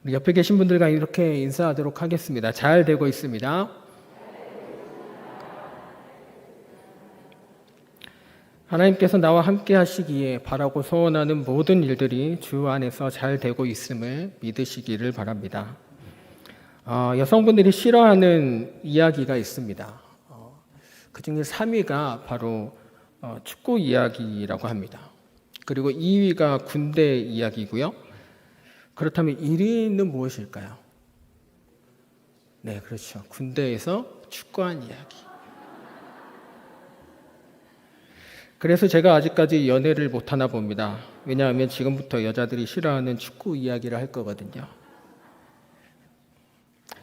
우리 옆에 계신 분들과 이렇게 인사하도록 하겠습니다. 잘 되고 있습니다. 하나님께서 나와 함께 하시기에 바라고 소원하는 모든 일들이 주 안에서 잘 되고 있음을 믿으시기를 바랍니다. 여성분들이 싫어하는 이야기가 있습니다. 그 중에 3위가 바로 축구 이야기라고 합니다. 그리고 2위가 군대 이야기고요. 그렇다면 1위는 무엇일까요? 네, 그렇죠. 군대에서 축구한 이야기. 그래서 제가 아직까지 연애를 못하나 봅니다. 왜냐하면 지금부터 여자들이 싫어하는 축구 이야기를 할 거거든요.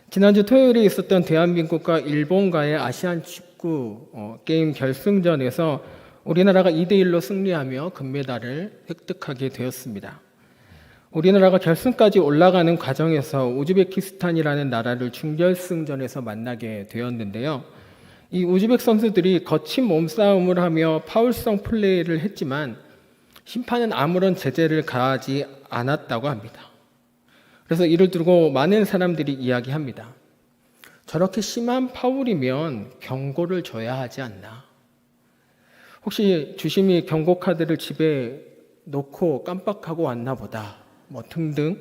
지난주 토요일에 있었던 대한민국과 일본과의 아시안 축구 게임 결승전에서 우리나라가 2대1로 승리하며 금메달을 획득하게 되었습니다. 우리나라가 결승까지 올라가는 과정에서 우즈베키스탄이라는 나라를 준결승전에서 만나게 되었는데요. 이 우즈벡 선수들이 거친 몸싸움을 하며 파울성 플레이를 했지만 심판은 아무런 제재를 가하지 않았다고 합니다. 그래서 이를 두고 많은 사람들이 이야기합니다. 저렇게 심한 파울이면 경고를 줘야 하지 않나? 혹시 주심이 경고 카드를 집에 놓고 깜빡하고 왔나 보다. 등등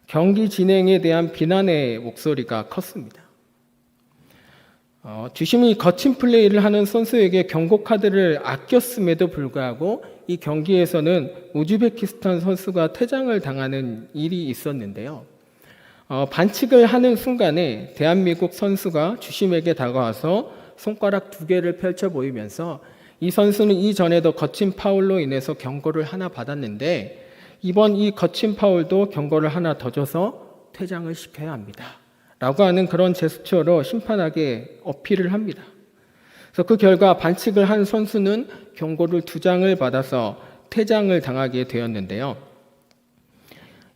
경기 진행에 대한 비난의 목소리가 컸습니다. 주심이 거친 플레이를 하는 선수에게 경고 카드를 아꼈음에도 불구하고 이 경기에서는 우즈베키스탄 선수가 퇴장을 당하는 일이 있었는데요. 반칙을 하는 순간에 대한민국 선수가 주심에게 다가와서 손가락 2개를 펼쳐 보이면서 이 선수는 이전에도 거친 파울로 인해서 경고를 하나 받았는데 이번 이 거친 파울도 경고를 하나 더 줘서 퇴장을 시켜야 합니다. 라고 하는 그런 제스처로 심판에게 어필을 합니다. 그래서 그 결과 반칙을 한 선수는 경고를 2장을 받아서 퇴장을 당하게 되었는데요.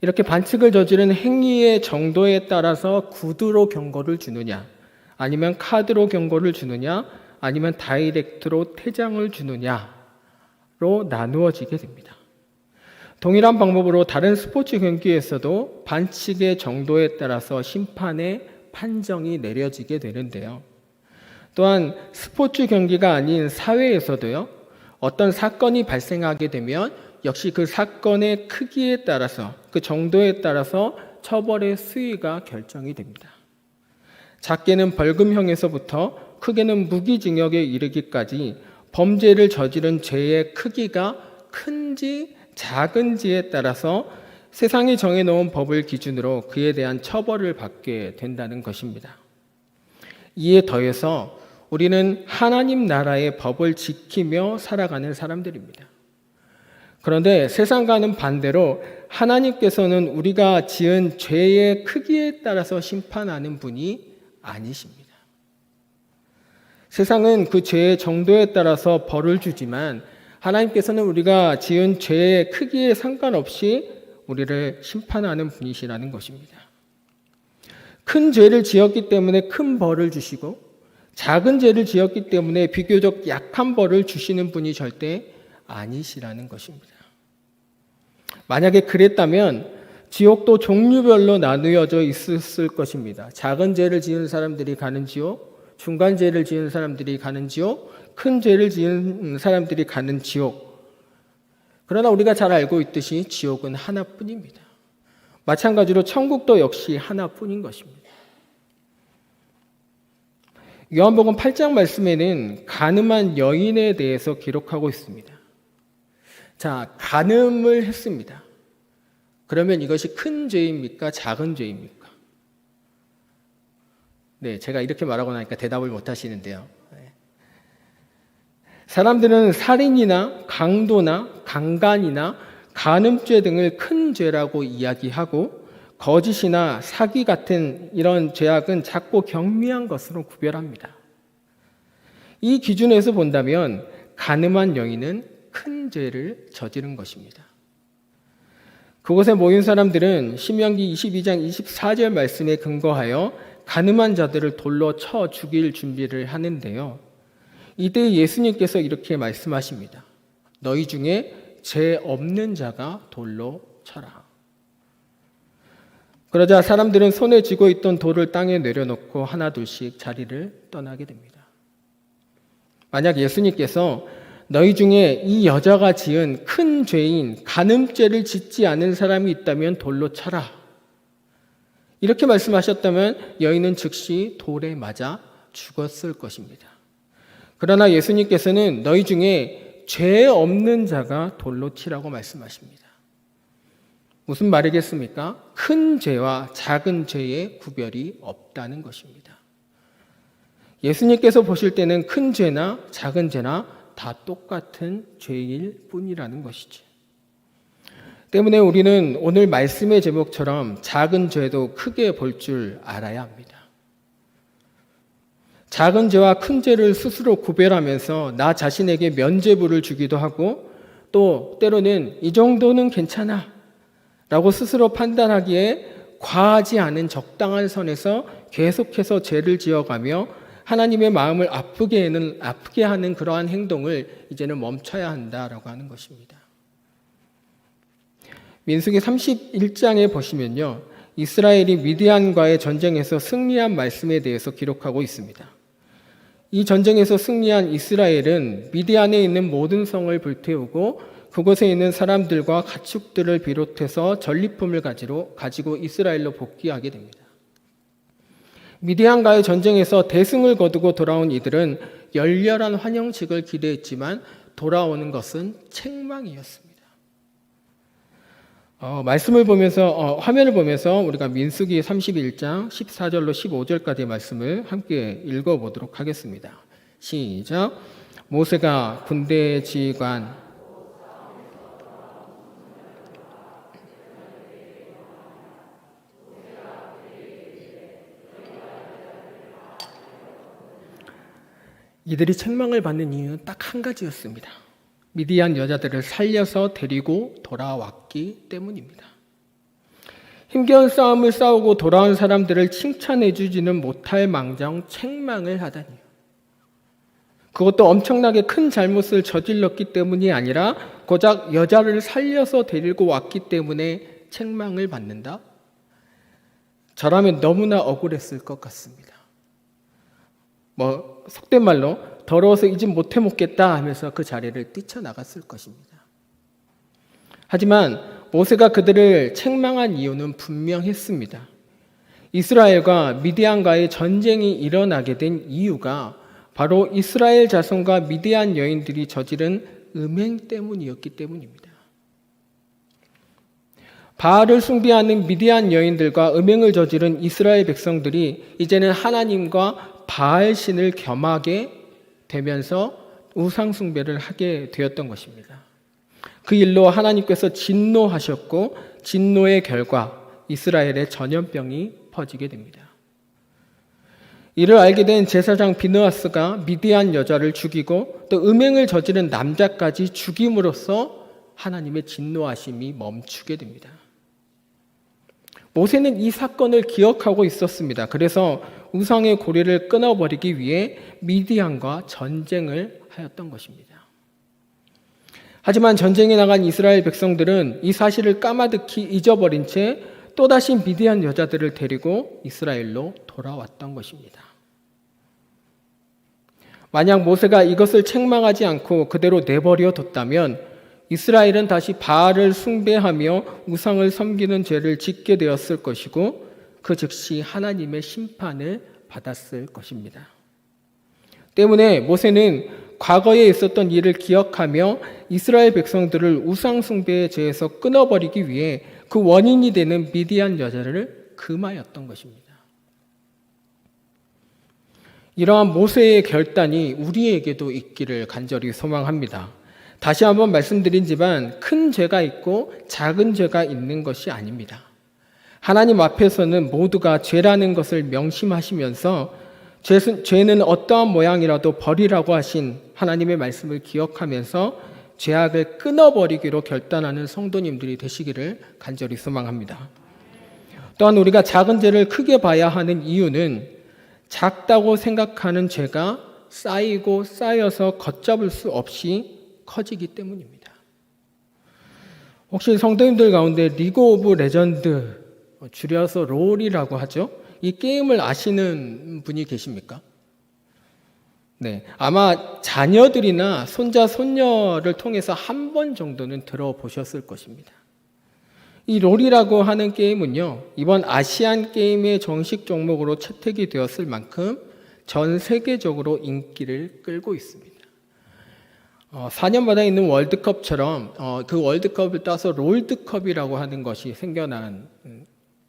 이렇게 반칙을 저지른 행위의 정도에 따라서 구두로 경고를 주느냐, 아니면 카드로 경고를 주느냐, 아니면 다이렉트로 퇴장을 주느냐로 나누어지게 됩니다. 동일한 방법으로 다른 스포츠 경기에서도 반칙의 정도에 따라서 심판의 판정이 내려지게 되는데요. 또한 스포츠 경기가 아닌 사회에서도요, 어떤 사건이 발생하게 되면 역시 그 사건의 크기에 따라서, 그 정도에 따라서 처벌의 수위가 결정이 됩니다. 작게는 벌금형에서부터 크게는 무기징역에 이르기까지 범죄를 저지른 죄의 크기가 큰지 작은지에 따라서 세상이 정해놓은 법을 기준으로 그에 대한 처벌을 받게 된다는 것입니다. 이에 더해서 우리는 하나님 나라의 법을 지키며 살아가는 사람들입니다. 그런데 세상과는 반대로 하나님께서는 우리가 지은 죄의 크기에 따라서 심판하는 분이 아니십니다. 세상은 그 죄의 정도에 따라서 벌을 주지만 하나님께서는 우리가 지은 죄의 크기에 상관없이 우리를 심판하는 분이시라는 것입니다. 큰 죄를 지었기 때문에 큰 벌을 주시고 작은 죄를 지었기 때문에 비교적 약한 벌을 주시는 분이 절대 아니시라는 것입니다. 만약에 그랬다면 지옥도 종류별로 나누어져 있었을 것입니다. 작은 죄를 지은 사람들이 가는 지옥, 중간 죄를 지은 사람들이 가는 지옥, 큰 죄를 지은 사람들이 가는 지옥. 그러나 우리가 잘 알고 있듯이 지옥은 하나뿐입니다. 마찬가지로 천국도 역시 하나뿐인 것입니다. 요한복음 8장 말씀에는 간음한 여인에 대해서 기록하고 있습니다. 자, 간음을 했습니다. 그러면 이것이 큰 죄입니까? 작은 죄입니까? 네, 제가 이렇게 말하고 나니까 대답을 못 하시는데요. 사람들은 살인이나 강도나 강간이나 간음죄 등을 큰 죄라고 이야기하고 거짓이나 사기 같은 이런 죄악은 작고 경미한 것으로 구별합니다. 이 기준에서 본다면 간음한 여인은 큰 죄를 저지른 것입니다. 그곳에 모인 사람들은 신명기 22장 24절 말씀에 근거하여 간음한 자들을 돌로 쳐 죽일 준비를 하는데요. 이때 예수님께서 이렇게 말씀하십니다. 너희 중에 죄 없는 자가 돌로 쳐라. 그러자 사람들은 손에 쥐고 있던 돌을 땅에 내려놓고 하나둘씩 자리를 떠나게 됩니다. 만약 예수님께서 너희 중에 이 여자가 지은 큰 죄인 간음죄를 짓지 않은 사람이 있다면 돌로 쳐라, 이렇게 말씀하셨다면 여인은 즉시 돌에 맞아 죽었을 것입니다. 그러나 예수님께서는 너희 중에 죄 없는 자가 돌로 치라고 말씀하십니다. 무슨 말이겠습니까? 큰 죄와 작은 죄의 구별이 없다는 것입니다. 예수님께서 보실 때는 큰 죄나 작은 죄나 다 똑같은 죄일 뿐이라는 것이죠. 때문에 우리는 오늘 말씀의 제목처럼 작은 죄도 크게 볼 줄 알아야 합니다. 작은 죄와 큰 죄를 스스로 구별하면서 나 자신에게 면죄부를 주기도 하고, 또 때로는 이 정도는 괜찮아 라고 스스로 판단하기에 과하지 않은 적당한 선에서 계속해서 죄를 지어가며 하나님의 마음을 아프게 하는 그러한 행동을 이제는 멈춰야 한다라고 하는 것입니다. 민수기 31장에 보시면요, 이스라엘이 미디안과의 전쟁에서 승리한 말씀에 대해서 기록하고 있습니다. 이 전쟁에서 승리한 이스라엘은 미디안에 있는 모든 성을 불태우고 그곳에 있는 사람들과 가축들을 비롯해서 전리품을 가지고 이스라엘로 복귀하게 됩니다. 미디안과의 전쟁에서 대승을 거두고 돌아온 이들은 열렬한 환영식을 기대했지만 돌아오는 것은 책망이었습니다. 말씀을 보면서 화면을 보면서 우리가 민수기 31장 14절로 15절까지의 말씀을 함께 읽어보도록 하겠습니다. 시작. 모세가 군대 지휘관 이들이 책망을 받는 이유는 딱 한 가지였습니다. 미디안 여자들을 살려서 데리고 돌아왔기 때문입니다. 힘겨운 싸움을 싸우고 돌아온 사람들을 칭찬해 주지는 못할 망정 책망을 하다니요. 그것도 엄청나게 큰 잘못을 저질렀기 때문이 아니라 고작 여자를 살려서 데리고 왔기 때문에 책망을 받는다? 저라면 너무나 억울했을 것 같습니다. 속된 말로 더러워서 이 집 못해 먹겠다 하면서 그 자리를 뛰쳐나갔을 것입니다. 하지만 모세가 그들을 책망한 이유는 분명했습니다. 이스라엘과 미디안과의 전쟁이 일어나게 된 이유가 바로 이스라엘 자손과 미디안 여인들이 저지른 음행 때문이었기 때문입니다. 바알을 숭배하는 미디안 여인들과 음행을 저지른 이스라엘 백성들이 이제는 하나님과 바알 신을 겸하게 되면서 우상 숭배를 하게 되었던 것입니다. 그 일로 하나님께서 진노하셨고 진노의 결과 이스라엘의 전염병이 퍼지게 됩니다. 이를 알게 된 제사장 비느하스가 미디안 여자를 죽이고 또 음행을 저지른 남자까지 죽임으로써 하나님의 진노하심이 멈추게 됩니다. 모세는 이 사건을 기억하고 있었습니다. 그래서 우상의 고리를 끊어버리기 위해 미디안과 전쟁을 하였던 것입니다. 하지만 전쟁에 나간 이스라엘 백성들은 이 사실을 까마득히 잊어버린 채 또다시 미디안 여자들을 데리고 이스라엘로 돌아왔던 것입니다. 만약 모세가 이것을 책망하지 않고 그대로 내버려 뒀다면 이스라엘은 다시 바알을 숭배하며 우상을 섬기는 죄를 짓게 되었을 것이고 그 즉시 하나님의 심판을 받았을 것입니다. 때문에 모세는 과거에 있었던 일을 기억하며 이스라엘 백성들을 우상 숭배의 죄에서 끊어버리기 위해 그 원인이 되는 미디안 여자를 금하였던 것입니다. 이러한 모세의 결단이 우리에게도 있기를 간절히 소망합니다. 다시 한번 말씀드리지만 큰 죄가 있고 작은 죄가 있는 것이 아닙니다. 하나님 앞에서는 모두가 죄라는 것을 명심하시면서 죄는 어떠한 모양이라도 버리라고 하신 하나님의 말씀을 기억하면서 죄악을 끊어버리기로 결단하는 성도님들이 되시기를 간절히 소망합니다. 또한 우리가 작은 죄를 크게 봐야 하는 이유는 작다고 생각하는 죄가 쌓이고 쌓여서 걷잡을 수 없이 커지기 때문입니다. 혹시 성도님들 가운데 리그 오브 레전드 줄여서 롤이라고 하죠. 이 게임을 아시는 분이 계십니까? 네, 아마 자녀들이나 손자, 손녀를 통해서 한 번 정도는 들어보셨을 것입니다. 이 롤이라고 하는 게임은요, 이번 아시안 게임의 정식 종목으로 채택이 되었을 만큼 전 세계적으로 인기를 끌고 있습니다. 4년마다 있는 월드컵처럼 그 월드컵을 따서 롤드컵이라고 하는 것이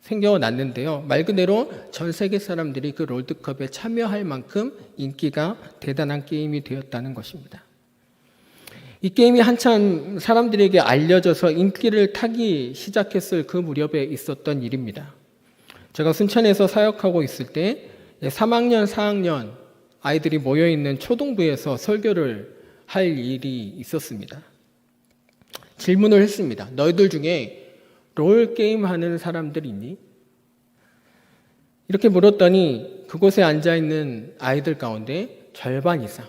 생겨났는데요. 말 그대로 전 세계 사람들이 그 롤드컵에 참여할 만큼 인기가 대단한 게임이 되었다는 것입니다. 이 게임이 한참 사람들에게 알려져서 인기를 타기 시작했을 그 무렵에 있었던 일입니다. 제가 순천에서 사역하고 있을 때 3학년, 4학년 아이들이 모여있는 초등부에서 설교를 할 일이 있었습니다. 질문을 했습니다. 너희들 중에 롤게임 하는 사람들 있니? 이렇게 물었더니 그곳에 앉아있는 아이들 가운데 절반 이상,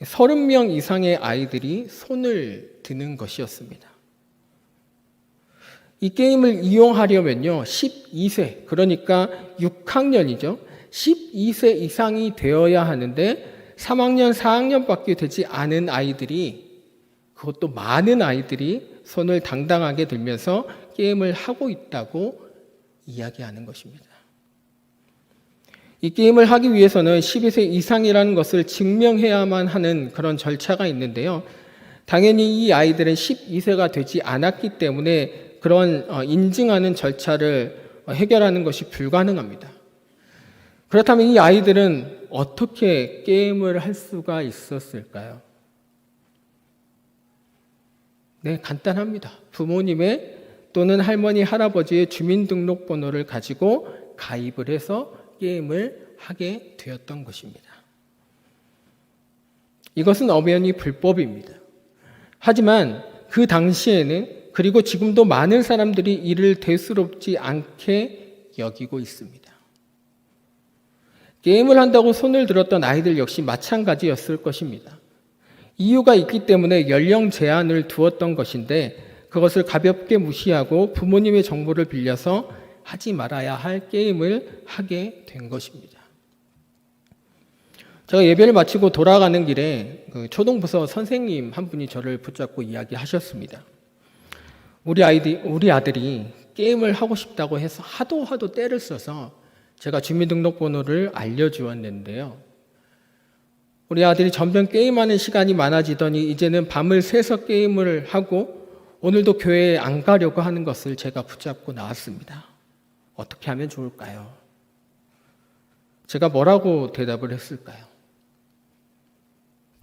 30명 이상의 아이들이 손을 드는 것이었습니다. 이 게임을 이용하려면요, 12세, 그러니까 6학년이죠. 12세 이상이 되어야 하는데 3학년, 4학년밖에 되지 않은 아이들이, 그것도 많은 아이들이 손을 당당하게 들면서 게임을 하고 있다고 이야기하는 것입니다. 이 게임을 하기 위해서는 12세 이상이라는 것을 증명해야만 하는 그런 절차가 있는데요. 당연히 이 아이들은 12세가 되지 않았기 때문에 그런 인증하는 절차를 해결하는 것이 불가능합니다. 그렇다면 이 아이들은 어떻게 게임을 할 수가 있었을까요? 네, 간단합니다. 부모님의 또는 할머니, 할아버지의 주민등록번호를 가지고 가입을 해서 게임을 하게 되었던 것입니다. 이것은 엄연히 불법입니다. 하지만 그 당시에는, 그리고 지금도 많은 사람들이 이를 대수롭지 않게 여기고 있습니다. 게임을 한다고 손을 들었던 아이들 역시 마찬가지였을 것입니다. 이유가 있기 때문에 연령 제한을 두었던 것인데 그것을 가볍게 무시하고 부모님의 정보를 빌려서 하지 말아야 할 게임을 하게 된 것입니다. 제가 예배를 마치고 돌아가는 길에 초등부서 선생님 한 분이 저를 붙잡고 이야기하셨습니다. 우리 아들이 게임을 하고 싶다고 해서 하도 때를 써서 제가 주민등록번호를 알려주었는데요. 우리 아들이 점점 게임하는 시간이 많아지더니 이제는 밤을 새서 게임을 하고 오늘도 교회에 안 가려고 하는 것을 제가 붙잡고 나왔습니다. 어떻게 하면 좋을까요? 제가 뭐라고 대답을 했을까요?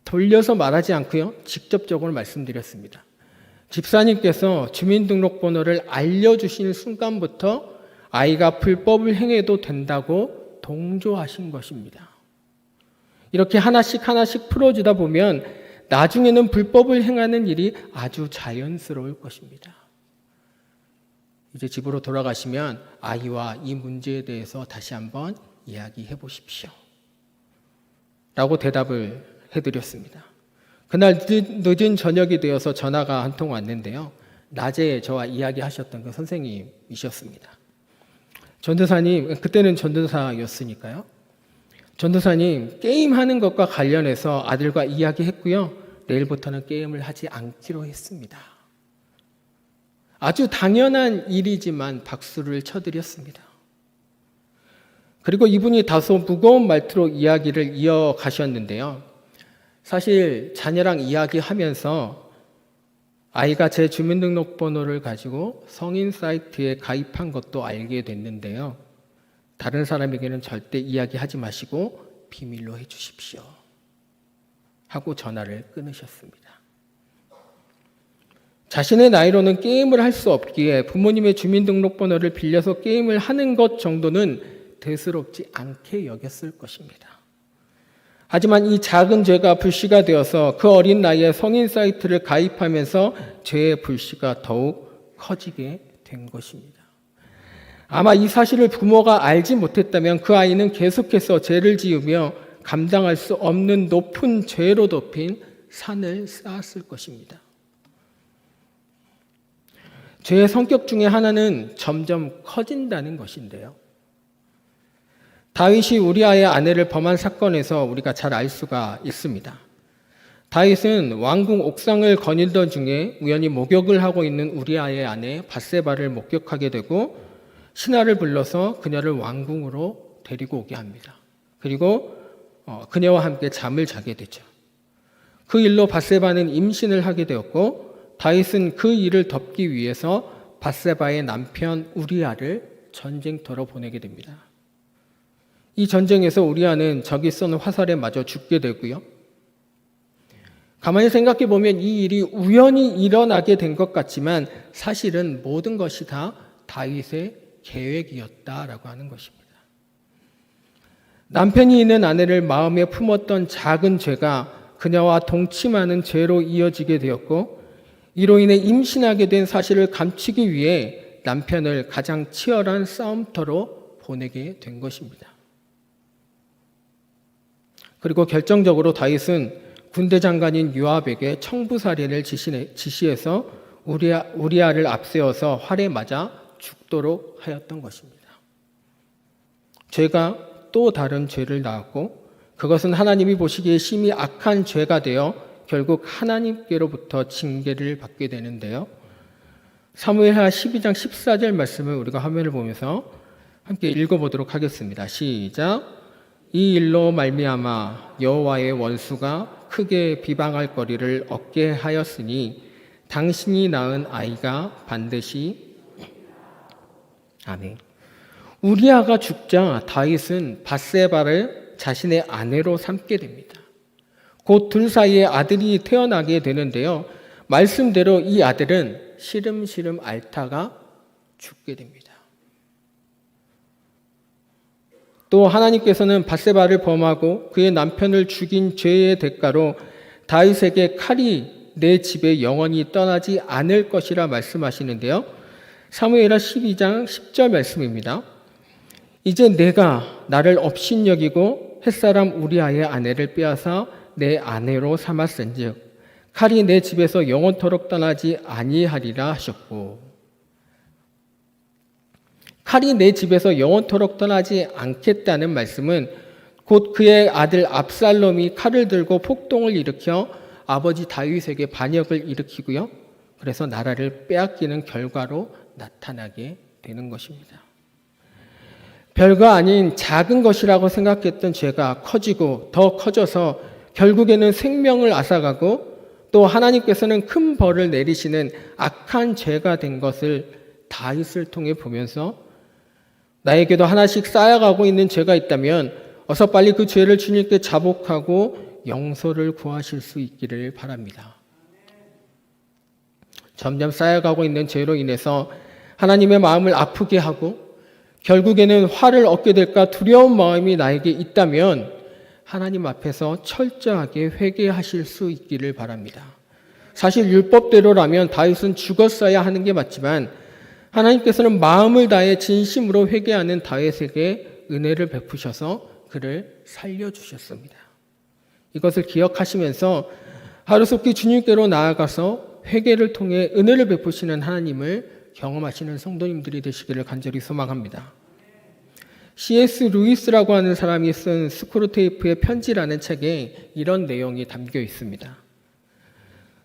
돌려서 말하지 않고요, 직접적으로 말씀드렸습니다. 집사님께서 주민등록번호를 알려주시는 순간부터 아이가 불법을 행해도 된다고 동조하신 것입니다. 이렇게 하나씩 풀어주다 보면 나중에는 불법을 행하는 일이 아주 자연스러울 것입니다. 이제 집으로 돌아가시면 아이와 이 문제에 대해서 다시 한번 이야기해 보십시오. 라고 대답을 해드렸습니다. 그날 늦은 저녁이 되어서 전화가 한 통 왔는데요. 낮에 저와 이야기하셨던 그 선생님이셨습니다. 전도사님, 그때는 전도사였으니까요. 전도사님, 게임하는 것과 관련해서 아들과 이야기했고요. 내일부터는 게임을 하지 않기로 했습니다. 아주 당연한 일이지만 박수를 쳐드렸습니다. 그리고 이분이 다소 무거운 말투로 이야기를 이어가셨는데요. 사실 자녀랑 이야기하면서 아이가 제 주민등록번호를 가지고 성인 사이트에 가입한 것도 알게 됐는데요. 다른 사람에게는 절대 이야기하지 마시고 비밀로 해주십시오. 하고 전화를 끊으셨습니다. 자신의 나이로는 게임을 할 수 없기에 부모님의 주민등록번호를 빌려서 게임을 하는 것 정도는 대수롭지 않게 여겼을 것입니다. 하지만 이 작은 죄가 불씨가 되어서 그 어린 나이에 성인 사이트를 가입하면서 죄의 불씨가 더욱 커지게 된 것입니다. 아마 이 사실을 부모가 알지 못했다면 그 아이는 계속해서 죄를 지으며 감당할 수 없는 높은 죄로 덮인 산을 쌓았을 것입니다. 죄의 성격 중에 하나는 점점 커진다는 것인데요. 다윗이 우리아의 아내를 범한 사건에서 우리가 잘 알 수가 있습니다. 다윗은 왕궁 옥상을 거닐던 중에 우연히 목욕을 하고 있는 우리아의 아내 밧세바를 목격하게 되고 신하를 불러서 그녀를 왕궁으로 데리고 오게 합니다. 그리고 그녀와 함께 잠을 자게 되죠. 그 일로 밧세바는 임신을 하게 되었고 다윗은 그 일을 덮기 위해서 밧세바의 남편 우리아를 전쟁터로 보내게 됩니다. 이 전쟁에서 우리아는 적이 쏘는 화살에 맞아 죽게 되고요. 가만히 생각해 보면 이 일이 우연히 일어나게 된 것 같지만 사실은 모든 것이 다 다윗의 계획이었다라고 하는 것입니다. 남편이 있는 아내를 마음에 품었던 작은 죄가 그녀와 동침하는 죄로 이어지게 되었고 이로 인해 임신하게 된 사실을 감추기 위해 남편을 가장 치열한 싸움터로 보내게 된 것입니다. 그리고 결정적으로 다윗은 군대 장관인 요압에게 청부살인을 지시해서 우리아를 앞세워서 활에 맞아 죽도록 하였던 것입니다. 죄가 또 다른 죄를 낳았고 그것은 하나님이 보시기에 심히 악한 죄가 되어 결국 하나님께로부터 징계를 받게 되는데요. 사무엘하 12장 14절 말씀을 우리가 화면을 보면서 함께 읽어보도록 하겠습니다. 시작. 이 일로 말미암아 여호와의 원수가 크게 비방할 거리를 얻게 하였으니 당신이 낳은 아이가 반드시 아멘. 우리아가 죽자 다윗은 밧세바를 자신의 아내로 삼게 됩니다. 곧 둘 사이에 아들이 태어나게 되는데요. 말씀대로 이 아들은 시름시름 앓다가 죽게 됩니다. 또 하나님께서는 밧세바를 범하고 그의 남편을 죽인 죄의 대가로 다윗에게 칼이 내 집에 영원히 떠나지 않을 것이라 말씀하시는데요. 사무엘하 12장 10절 말씀입니다. 이제 내가 나를 업신여기고 햇사람 우리아의 아내를 빼앗아 내 아내로 삼았은즉 칼이 내 집에서 영원토록 떠나지 아니하리라 하셨고 칼이 내 집에서 영원토록 떠나지 않겠다는 말씀은 곧 그의 아들 압살롬이 칼을 들고 폭동을 일으켜 아버지 다윗에게 반역을 일으키고요. 그래서 나라를 빼앗기는 결과로 나타나게 되는 것입니다. 별거 아닌 작은 것이라고 생각했던 죄가 커지고 더 커져서 결국에는 생명을 앗아가고 또 하나님께서는 큰 벌을 내리시는 악한 죄가 된 것을 다윗을 통해 보면서 나에게도 하나씩 쌓여가고 있는 죄가 있다면 어서 빨리 그 죄를 주님께 자복하고 용서를 구하실 수 있기를 바랍니다. 점점 쌓여가고 있는 죄로 인해서 하나님의 마음을 아프게 하고 결국에는 화를 얻게 될까 두려운 마음이 나에게 있다면 하나님 앞에서 철저하게 회개하실 수 있기를 바랍니다. 사실 율법대로라면 다윗은 죽었어야 하는 게 맞지만 하나님께서는 마음을 다해 진심으로 회개하는 다윗에게 은혜를 베푸셔서 그를 살려주셨습니다. 이것을 기억하시면서 하루속히 주님께로 나아가서 회개를 통해 은혜를 베푸시는 하나님을 경험하시는 성도님들이 되시기를 간절히 소망합니다. C.S. 루이스라고 하는 사람이 쓴 스크루테이프의 편지라는 책에 이런 내용이 담겨 있습니다.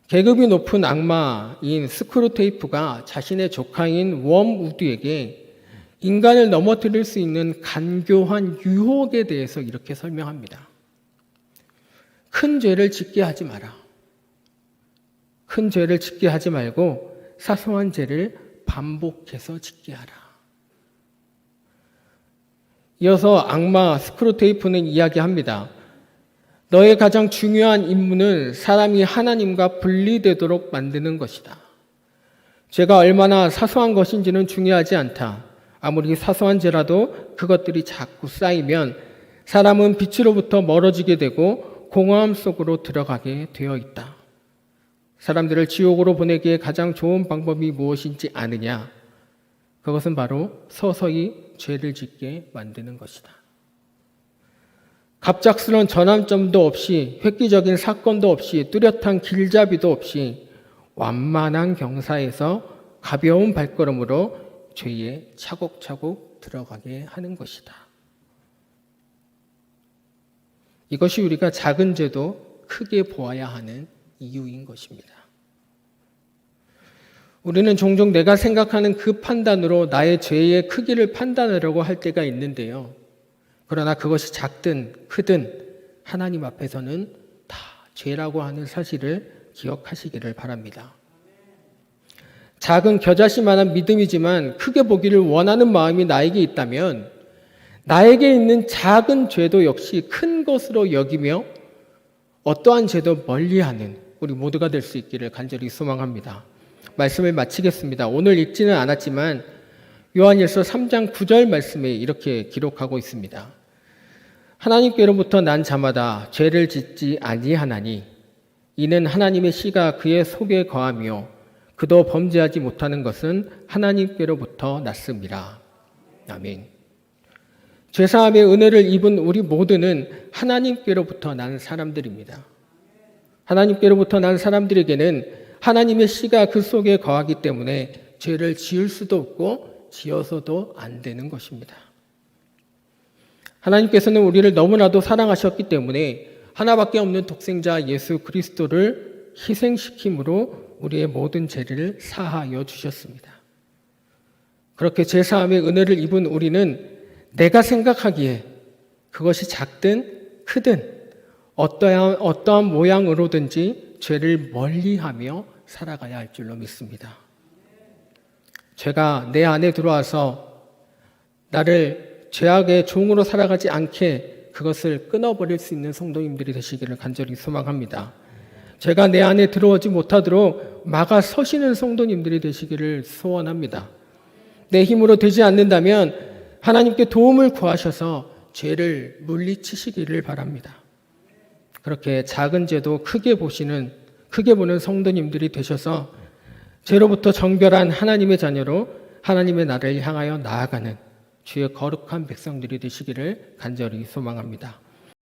계급이 높은 악마인 스크루테이프가 자신의 조카인 웜우드에게 인간을 넘어뜨릴 수 있는 간교한 유혹에 대해서 이렇게 설명합니다. 큰 죄를 짓게 하지 마라. 큰 죄를 짓게 하지 말고 사소한 죄를 반복해서 짓게 하라. 이어서 악마 스크루테이프는 이야기합니다. 너의 가장 중요한 임무는 사람이 하나님과 분리되도록 만드는 것이다. 죄가 얼마나 사소한 것인지는 중요하지 않다. 아무리 사소한 죄라도 그것들이 자꾸 쌓이면 사람은 빛으로부터 멀어지게 되고 공허함 속으로 들어가게 되어 있다. 사람들을 지옥으로 보내기에 가장 좋은 방법이 무엇인지 아느냐? 그것은 바로 서서히 죄를 짓게 만드는 것이다. 갑작스러운 전환점도 없이 획기적인 사건도 없이 뚜렷한 길잡이도 없이 완만한 경사에서 가벼운 발걸음으로 죄에 차곡차곡 들어가게 하는 것이다. 이것이 우리가 작은 죄도 크게 보아야 하는 이유인 것입니다. 우리는 종종 내가 생각하는 그 판단으로 나의 죄의 크기를 판단하려고 할 때가 있는데요. 그러나 그것이 작든 크든 하나님 앞에서는 다 죄라고 하는 사실을 기억하시기를 바랍니다. 작은 겨자씨만한 믿음이지만 크게 보기를 원하는 마음이 나에게 있다면 나에게 있는 작은 죄도 역시 큰 것으로 여기며 어떠한 죄도 멀리하는 우리 모두가 될 수 있기를 간절히 소망합니다. 말씀을 마치겠습니다. 오늘 읽지는 않았지만 요한일서 3장 9절 말씀에 이렇게 기록하고 있습니다. 하나님께로부터 난 자마다 죄를 짓지 아니하나니 이는 하나님의 씨가 그의 속에 거하며 그도 범죄하지 못하는 것은 하나님께로부터 났음이라. 아멘. 죄사함의 은혜를 입은 우리 모두는 하나님께로부터 난 사람들입니다. 하나님께로부터 난 사람들에게는 하나님의 씨가 그 속에 거하기 때문에 죄를 지을 수도 없고 지어서도 안 되는 것입니다. 하나님께서는 우리를 너무나도 사랑하셨기 때문에 하나밖에 없는 독생자 예수 그리스도를 희생시킴으로 우리의 모든 죄를 사하여 주셨습니다. 그렇게 죄사함의 은혜를 입은 우리는 내가 생각하기에 그것이 작든 크든 어떠한 모양으로든지 죄를 멀리하며 살아가야 할 줄로 믿습니다. 죄가 내 안에 들어와서 나를 죄악의 종으로 살아가지 않게 그것을 끊어버릴 수 있는 성도님들이 되시기를 간절히 소망합니다. 죄가 내 안에 들어오지 못하도록 막아서시는 성도님들이 되시기를 소원합니다. 내 힘으로 되지 않는다면 하나님께 도움을 구하셔서 죄를 물리치시기를 바랍니다. 그렇게 작은 죄도 크게 보는 성도님들이 되셔서 죄로부터 정결한 하나님의 자녀로 하나님의 나라를 향하여 나아가는 주의 거룩한 백성들이 되시기를 간절히 소망합니다.